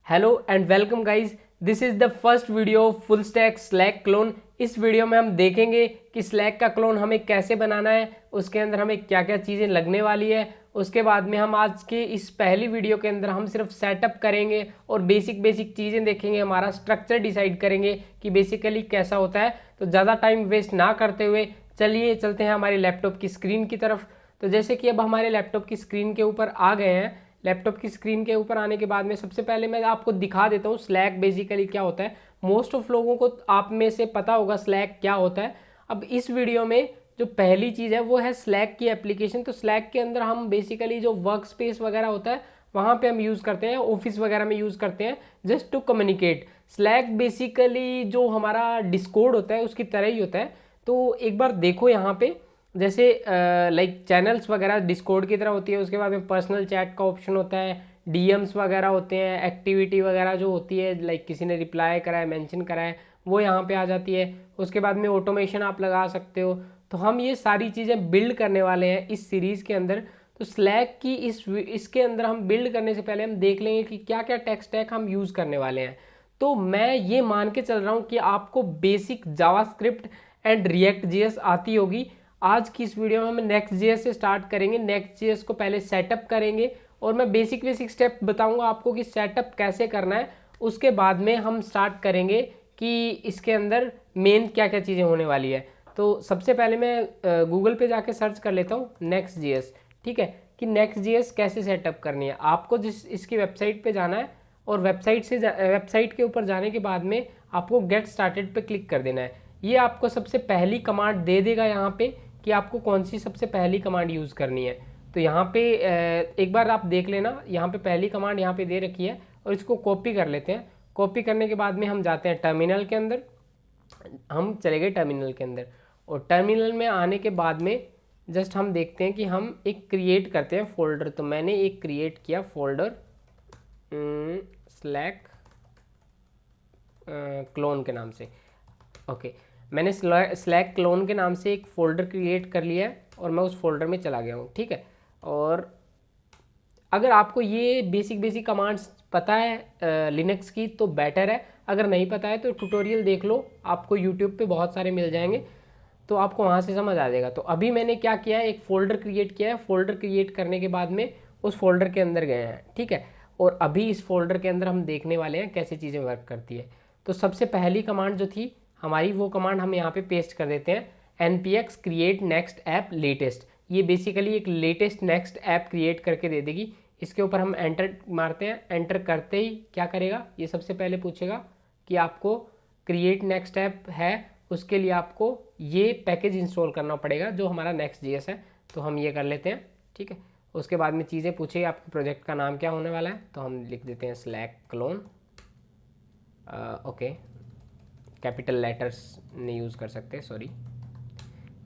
Hello and welcome guys, this is the first video of full stack slack clone. इस video में हम देखेंगे कि स्लैक का क्लोन हमें कैसे बनाना है, उसके अंदर हमें क्या क्या चीज़ें लगने वाली है। उसके बाद में हम आज के इस पहली वीडियो के अंदर हम सिर्फ सेटअप करेंगे और बेसिक चीज़ें देखेंगे, हमारा स्ट्रक्चर डिसाइड करेंगे कि बेसिकली कैसा होता है। तो ज़्यादा टाइम वेस्ट ना करते हुए चलिए चलते हैं हमारे लैपटॉप की स्क्रीन की तरफ। तो जैसे कि अब हमारे लैपटॉप की स्क्रीन के ऊपर आ गए हैं। लैपटॉप की स्क्रीन के ऊपर आने के बाद में सबसे पहले मैं आपको दिखा देता हूँ स्लैक बेसिकली क्या होता है। मोस्ट ऑफ लोगों को आप में से पता होगा स्लैक क्या होता है। अब इस वीडियो में जो पहली चीज़ है वो है स्लैक की एप्लीकेशन। तो स्लैक के अंदर हम बेसिकली जो वर्क स्पेस वगैरह होता है वहाँ पे हम यूज़ करते हैं, ऑफिस वगैरह में यूज़ करते हैं just to communicate. Slack basically जो हमारा डिस्कॉर्ड होता है उसकी तरह ही होता है। तो एक बार देखो यहाँ पे, जैसे लाइक चैनल्स वगैरह डिस्कॉर्ड की तरह होती है, उसके बाद में पर्सनल चैट का ऑप्शन होता है, डीएम्स वगैरह होते हैं, एक्टिविटी वगैरह जो होती है लाइक किसी ने रिप्लाई करा है, मेंशन करा है, वो यहाँ पे आ जाती है। उसके बाद में ऑटोमेशन आप लगा सकते हो। तो हम ये सारी चीज़ें बिल्ड करने वाले हैं इस सीरीज़ के अंदर। तो स्लैक की इसके अंदर हम बिल्ड करने से पहले हम देख लेंगे कि क्या क्या टेक स्टैक हम यूज़ करने वाले हैं। तो मैं ये मान के चल रहा हूँ कि आपको basic JavaScript and react JS आती होगी। आज की इस वीडियो में हम नेक्स्ट जेएस से स्टार्ट करेंगे। नेक्स्ट जेएस को पहले सेटअप करेंगे और मैं बेसिक स्टेप बताऊंगा आपको कि सेटअप कैसे करना है। उसके बाद में हम स्टार्ट करेंगे कि इसके अंदर मेन क्या क्या चीज़ें होने वाली है। तो सबसे पहले मैं गूगल पे जाके सर्च कर लेता हूँ नेक्स्ट जेएस, ठीक है, कि नेक्स्ट जेएस कैसे सेटअप करनी है। आपको जिस इसकी वेबसाइट पे जाना है और वेबसाइट के ऊपर जाने के बाद में आपको गेट स्टार्टेड पे क्लिक कर देना है। ये आपको सबसे पहली कमांड दे देगा यहाँ पे कि आपको कौन सी सबसे पहली कमांड यूज़ करनी है। तो यहाँ पे एक बार आप देख लेना, यहाँ पे पहली कमांड यहाँ पे दे रखी है और इसको कॉपी कर लेते हैं। कॉपी करने के बाद में हम जाते हैं टर्मिनल के अंदर। हम चले गए टर्मिनल के अंदर और टर्मिनल में आने के बाद में जस्ट हम देखते हैं कि हम एक क्रिएट करते हैं फोल्डर। तो मैंने एक क्रिएट किया फोल्डर स्लैक क्लोन के नाम से। ओके, मैंने स्लैक क्लोन के नाम से एक फ़ोल्डर क्रिएट कर लिया है और मैं उस फोल्डर में चला गया हूँ, ठीक है। और अगर आपको ये बेसिक कमांड्स पता है लिनक्स की तो बेटर है, अगर नहीं पता है तो ट्यूटोरियल देख लो, आपको यूट्यूब पे बहुत सारे मिल जाएंगे, तो आपको वहाँ से समझ आ जाएगा। तो अभी मैंने क्या किया है, एक फ़ोल्डर क्रिएट किया है। फ़ोल्डर क्रिएट करने के बाद में उस फोल्डर के अंदर गए हैं, ठीक है। और अभी इस फोल्डर के अंदर हम देखने वाले हैं कैसे चीज़ें वर्क करती है। तो सबसे पहली कमांड जो थी हमारी, वो कमांड हम यहाँ पे पेस्ट कर देते हैं, npx create next app latest। ये बेसिकली एक लेटेस्ट नेक्स्ट ऐप क्रिएट करके दे देगी। इसके ऊपर हम एंटर मारते हैं। एंटर करते ही क्या करेगा, ये सबसे पहले पूछेगा कि आपको क्रिएट नेक्स्ट ऐप है, उसके लिए आपको ये पैकेज इंस्टॉल करना पड़ेगा जो हमारा नेक्स्ट जेएस है। तो हम ये कर लेते हैं, ठीक है। उसके बाद में चीज़ें पूछेगी आपके प्रोजेक्ट का नाम क्या होने वाला है, तो हम लिख देते हैं slack clone. Okay, capital letters नहीं यूज़ कर सकते, सॉरी,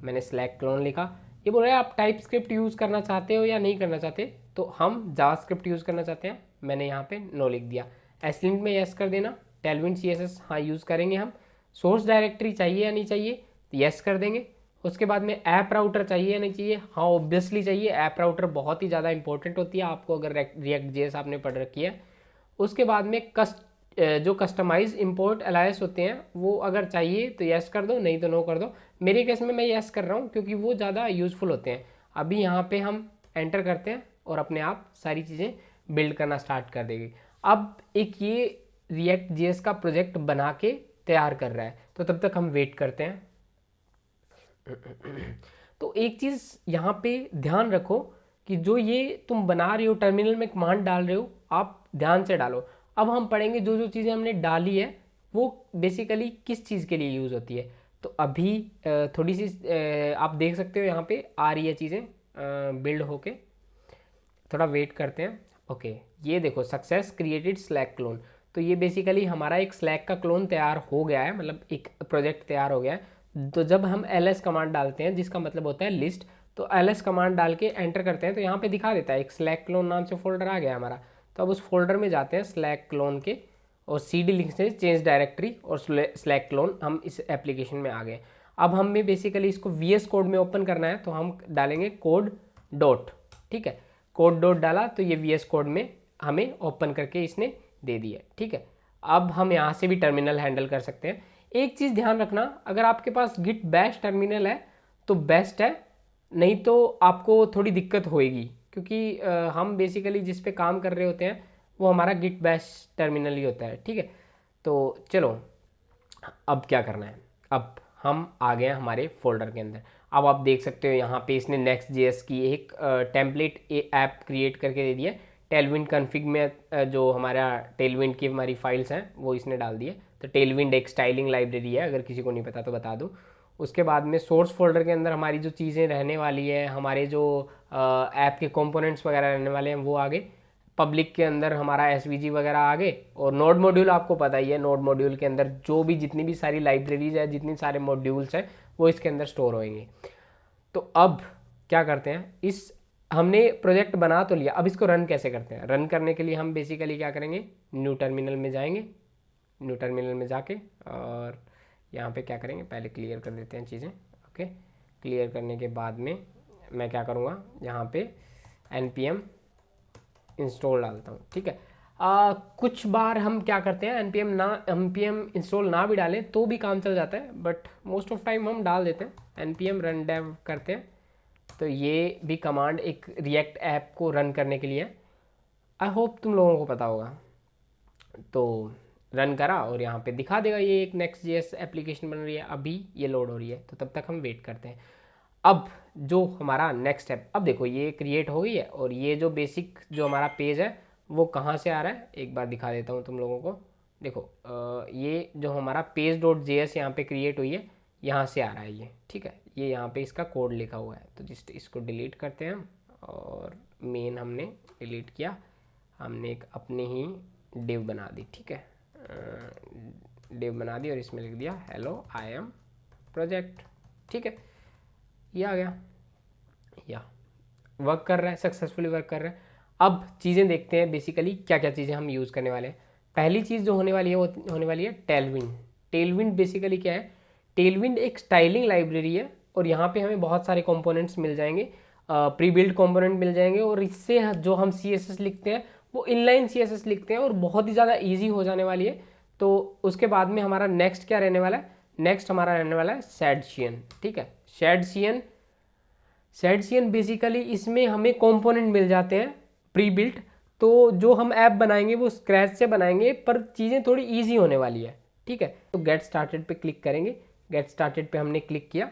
मैंने स्लैक क्लोन लिखा। ये बोल रहा है आप टाइप स्क्रिप्ट यूज़ करना चाहते हो या नहीं करना चाहते, तो हम जावास्क्रिप्ट यूज़ करना चाहते हैं। मैंने यहाँ पे नो लिख दिया। एसलिंट में यस कर देना। टेलविंड सीएसएस हाँ यूज़ करेंगे हम। सोर्स डायरेक्टरी चाहिए या नहीं चाहिए, तो यस कर देंगे। उसके बाद में ऐप राउटर चाहिए या नहीं चाहिए, हाँ ऑब्वियसली चाहिए। ऐप राउटर बहुत ही ज़्यादा इंपॉर्टेंट होती है आपको अगर रिएक्ट जेएस आपने पढ़ रखी है। उसके बाद में जो कस्टमाइज इंपोर्ट अलायस होते हैं वो अगर चाहिए तो यस कर दो, नहीं तो नो कर दो। मेरे केस में मैं यस कर रहा हूँ क्योंकि वो ज़्यादा यूज़फुल होते हैं। अभी यहाँ पे हम एंटर करते हैं और अपने आप सारी चीज़ें बिल्ड करना स्टार्ट कर देगी। अब एक ये रिएक्ट जेएस का प्रोजेक्ट बना के तैयार कर रहा है, तो तब तक हम वेट करते हैं। तो एक चीज़ यहाँ पे ध्यान रखो कि जो ये तुम बना रहे हो, टर्मिनल में कमांड डाल रहे हो, आप ध्यान से डालो। अब हम पढ़ेंगे जो जो चीज़ें हमने डाली है वो बेसिकली किस चीज़ के लिए यूज़ होती है। तो अभी थोड़ी सी आप देख सकते हो यहाँ पे आ रही है चीज़ें बिल्ड होके, थोड़ा वेट करते हैं। ओके, ये देखो सक्सेस क्रिएटेड स्लैक क्लोन। तो ये बेसिकली हमारा एक स्लैक का क्लोन तैयार हो गया है, मतलब एक प्रोजेक्ट तैयार हो गया है। तो जब हम ls कमांड डालते हैं जिसका मतलब होता है लिस्ट, तो ls कमांड डाल के एंटर करते हैं तो यहाँ पे दिखा देता है एक स्लैक क्लोन नाम से फोल्डर आ गया हमारा। तो अब उस फोल्डर में जाते हैं स्लैक क्लोन के और cd लिखते हैं चेंज डायरेक्टरी और स्लैक क्लोन, हम इस एप्लीकेशन में आ गए। अब हमें बेसिकली इसको VS कोड में ओपन करना है, तो हम डालेंगे कोड डॉट, ठीक है। कोड डॉट डाला तो ये VS कोड में हमें ओपन करके इसने दे दी है, ठीक है। अब हम यहाँ से भी टर्मिनल हैंडल कर सकते हैं। एक चीज़ ध्यान रखना, अगर आपके पास गिट बैश टर्मिनल है तो बेस्ट है, नहीं तो आपको थोड़ी दिक्कत होएगी, क्योंकि हम बेसिकली जिस पे काम कर रहे होते हैं वो हमारा गिट बैश टर्मिनल ही होता है, ठीक है। तो चलो अब क्या करना है, अब हम आ गए हैं हमारे फोल्डर के अंदर। अब आप देख सकते हो यहाँ पे इसने Next.js की एक टेम्पलेट ऐप क्रिएट करके दे दिया है। टेलविंड कन्फिग में जो हमारा टेलविंड की हमारी फाइल्स हैं वो इसने डाल दी है। तो टेलविंड एक स्टाइलिंग लाइब्रेरी है, अगर किसी को नहीं पता तो बता दूँ। उसके बाद में सोर्स फोल्डर के अंदर हमारी जो चीज़ें रहने वाली है, हमारे जो ऐप के कंपोनेंट्स वगैरह रहने वाले हैं वो आगे। पब्लिक के अंदर हमारा SVG वगैरह आ गए, और नोड मॉड्यूल आपको पता ही है, नोड मॉड्यूल के अंदर जो भी जितनी भी सारी लाइब्रेरीज है, जितनी सारे मॉड्यूल्स हैं वो इसके अंदर स्टोर होंगे। तो अब क्या करते हैं, इस हमने प्रोजेक्ट बना तो लिया, अब इसको रन कैसे करते हैं। रन करने के लिए हम बेसिकली क्या करेंगे, न्यू टर्मिनल में जाएंगे। न्यू टर्मिनल में जाके और यहाँ पे क्या करेंगे, पहले क्लियर कर देते हैं चीज़ें। ओके, क्लियर करने के बाद में मैं क्या करूँगा, यहाँ पे npm इंस्टॉल डालता हूँ, ठीक है। कुछ बार हम क्या करते हैं, npm इंस्टॉल ना भी डालें तो भी काम चल जाता है, बट मोस्ट ऑफ टाइम हम डाल देते हैं। npm रन डेव करते हैं, तो ये भी कमांड एक रिएक्ट ऐप को रन करने के लिए। आई होप तुम लोगों को पता होगा। तो रन करा और यहाँ पे दिखा देगा ये एक Next.js एप्लीकेशन बन रही है, अभी ये लोड हो रही है, तो तब तक हम वेट करते हैं। अब जो हमारा नेक्स्ट स्टेप, अब देखो ये क्रिएट हो गई है, और ये जो बेसिक जो हमारा पेज है वो कहाँ से आ रहा है, एक बार दिखा देता हूँ तुम लोगों को। देखो ये जो हमारा page.js यहाँ पे क्रिएट हुई है, यहाँ से आ रहा है ये, ठीक है। ये यहाँ पे इसका कोड लिखा हुआ है, तो जस्ट इसको डिलीट करते हैं हम, और मेन हमने डिलीट किया, हमने एक अपने ही डिव बना दी, ठीक है। डिव बना दी और इसमें लिख दिया हेलो आई एम प्रोजेक्ट, ठीक है। ये आ गया, या वर्क कर रहा है, सक्सेसफुली वर्क कर रहा है। अब चीज़ें देखते हैं बेसिकली क्या क्या चीज़ें हम यूज़ करने वाले हैं। पहली चीज़ जो होने वाली है वो होने वाली है टेलविंड। टेलविंड बेसिकली क्या है, टेलविंड एक स्टाइलिंग लाइब्रेरी है, और यहाँ पे हमें बहुत सारे कंपोनेंट्स मिल जाएंगे, प्री बिल्ड कंपोनेंट मिल जाएंगे, और इससे जो हम CSS लिखते हैं वो इनलाइन CSS लिखते हैं, और बहुत ही ज़्यादा ईजी हो जाने वाली है। तो उसके बाद में हमारा नेक्स्ट क्या रहने वाला है, नेक्स्ट हमारा रहने वाला है Shadcn, ठीक है। Shadcn बेसिकली इसमें हमें कंपोनेंट मिल जाते हैं प्री बिल्ट, तो जो हम ऐप बनाएंगे वो स्क्रैच से बनाएंगे, पर चीज़ें थोड़ी इजी होने वाली है, ठीक है। तो गेट स्टार्टेड पे क्लिक करेंगे। गेट स्टार्टेड पे हमने क्लिक किया,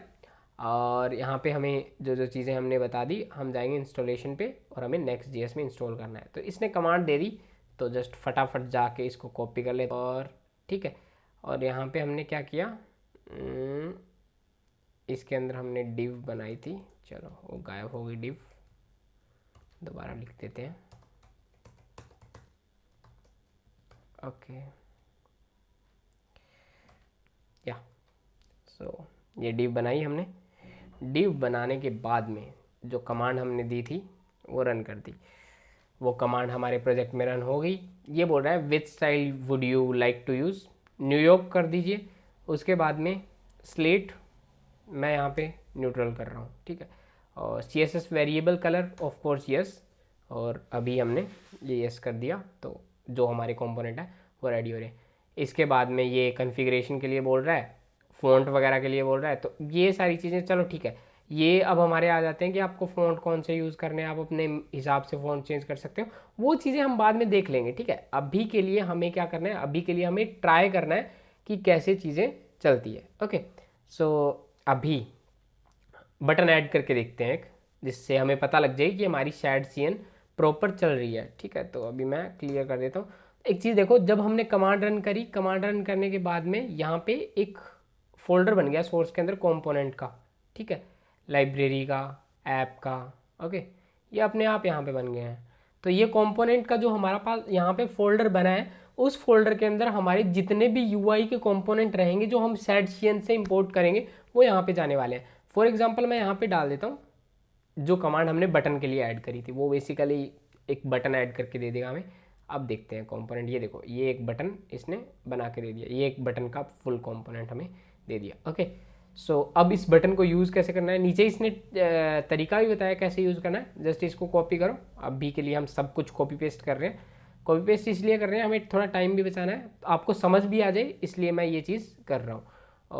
और यहाँ पे हमें जो जो चीज़ें हमने बता दी, हम जाएंगे इंस्टॉलेशन पे, और हमें Next.js में इंस्टॉल करना है। तो इसने कमांड दे दी, तो जस्ट फटाफट जाके इसको कॉपी कर ले, और ठीक है। और यहाँ पे हमने क्या किया, इसके अंदर हमने डिव बनाई थी, चलो वो गायब हो गई डिव, दोबारा लिख देते हैं। ओके, या सो ये डिव बनाई हमने। डिव बनाने के बाद में जो कमांड हमने दी थी वो रन कर दी, वो कमांड हमारे प्रोजेक्ट में रन हो गई। ये बोल रहा है which style would you like to use, New York कर दीजिए। उसके बाद में स्लेट, मैं यहाँ पे न्यूट्रल कर रहा हूँ, ठीक है। और CSS variable colour of course yes, और अभी हमने ये यस कर दिया, तो जो हमारे कंपोनेंट है वो रेडी हो रहे हैं। इसके बाद में ये कॉन्फ़िगरेशन के लिए बोल रहा है, फ़ॉन्ट वगैरह के लिए बोल रहा है, तो ये सारी चीज़ें चलो ठीक है। ये अब हमारे आ जाते हैं कि आपको फ़ॉन्ट कौन से यूज़ करने हैं, आप अपने हिसाब से फ़ॉन्ट चेंज कर सकते हो, वो चीज़ें हम बाद में देख लेंगे, ठीक है। अभी के लिए हमें क्या करना है, अभी के लिए हमें ट्राई करना है कि कैसे चीज़ें चलती है। ओके, सो अभी बटन ऐड करके देखते हैं एक, जिससे हमें पता लग जाए कि हमारी Shadcn प्रॉपर चल रही है, ठीक है। तो अभी मैं क्लियर कर देता हूँ। एक चीज़ देखो, जब हमने कमांड रन करी, कमांड रन करने के बाद में यहाँ पे एक फोल्डर बन गया सोर्स के अंदर कंपोनेंट का, ठीक है, लाइब्रेरी का, ऐप का। ओके, ये अपने आप यहाँ पे बन गए हैं। तो ये कंपोनेंट का जो हमारा पास यहाँ पे फोल्डर बना है, उस फोल्डर के अंदर हमारे जितने भी UI के कंपोनेंट रहेंगे जो हम Shadcn से इंपोर्ट करेंगे वो यहाँ पे जाने वाले हैं। फॉर एग्जांपल मैं यहाँ पे डाल देता हूँ जो कमांड हमने बटन के लिए ऐड करी थी, वो बेसिकली एक बटन ऐड करके दे देगा हमें। अब देखते हैं कंपोनेंट, ये देखो ये एक बटन इसने बना के दे दिया, ये एक बटन का फुल कंपोनेंट हमें दे दिया। ओके, सो अब इस बटन को यूज़ कैसे करना है, नीचे इसने तरीका भी बताया कैसे यूज़ करना है। जस्ट इसको कॉपी करो, अभी के लिए हम सब कुछ कॉपी पेस्ट कर रहे हैं। कॉपी पेस्ट इसलिए कर रहे हैं, हमें थोड़ा टाइम भी बचाना है, तो आपको समझ भी आ जाए, इसलिए मैं ये चीज़ कर रहा हूँ।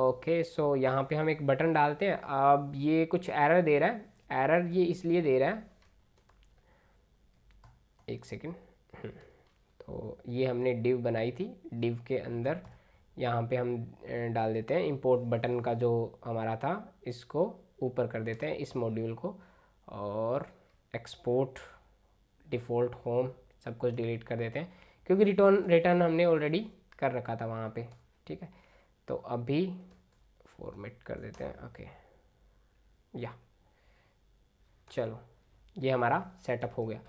ओके, सो यहाँ पे हम एक बटन डालते हैं। अब ये कुछ एरर दे रहा है, एरर ये इसलिए दे रहा है, एक सेकेंड। तो ये हमने डिव बनाई थी, डिव के अंदर यहाँ पे हम डाल देते हैं इंपोर्ट बटन का जो हमारा था, इसको ऊपर कर देते हैं इस मॉड्यूल को, और एक्सपोर्ट डिफ़ॉल्ट होम सब कुछ डिलीट कर देते हैं, क्योंकि रिटर्न हमने ऑलरेडी कर रखा था वहाँ पे। ठीक है, तो अभी फॉर्मेट कर देते हैं। ओके, या चलो, ये हमारा सेटअप हो गया।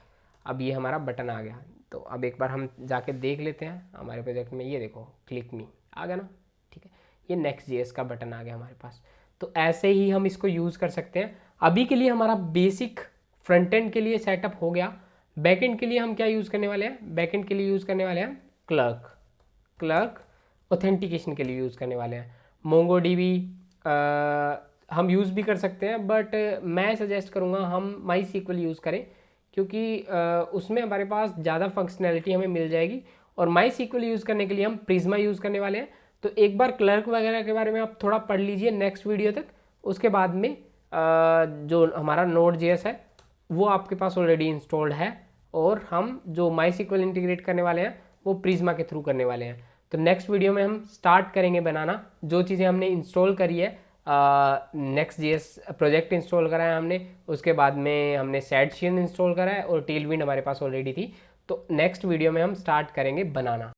अब ये हमारा बटन आ गया, तो अब एक बार हम जाके देख लेते हैं हमारे प्रोजेक्ट में। ये देखो, क्लिक मी आ गया ना। ठीक है, ये Next.js का बटन आ गया हमारे पास। तो ऐसे ही हम इसको यूज़ कर सकते हैं। अभी के लिए हमारा बेसिक फ्रंट एंड के लिए सेटअप हो गया। बैक एंड के लिए हम क्या यूज़ करने वाले हैं? बैक एंड के लिए यूज़ करने वाले हैं क्लर्क ऑथेंटिकेशन के लिए यूज़ करने वाले हैं। MongoDB हम यूज़ भी कर सकते हैं, बट मैं सजेस्ट करूँगा हम MySQL यूज़ करें, क्योंकि उसमें हमारे पास ज़्यादा फंक्शनैलिटी हमें मिल जाएगी। और MySQL यूज़ करने के लिए हम प्रिज्मा यूज़ करने वाले हैं। तो एक बार क्लर्क वगैरह के बारे में आप थोड़ा पढ़ लीजिए नेक्स्ट वीडियो तक। उसके बाद में जो हमारा Node.js है वो आपके पास ऑलरेडी इंस्टॉल्ड है, और हम जो MySQL इंटीग्रेट करने वाले हैं वो प्रिज्मा के थ्रू करने वाले हैं। तो नेक्स्ट वीडियो में हम स्टार्ट करेंगे बनाना जो चीज़ें हमने इंस्टॉल करी है। Next.js प्रोजेक्ट इंस्टॉल करा है हमने, उसके बाद में हमने SADCN इंस्टॉल करा है, और टेलविंड हमारे पास ऑलरेडी थी। तो नेक्स्ट वीडियो में हम स्टार्ट करेंगे बनाना।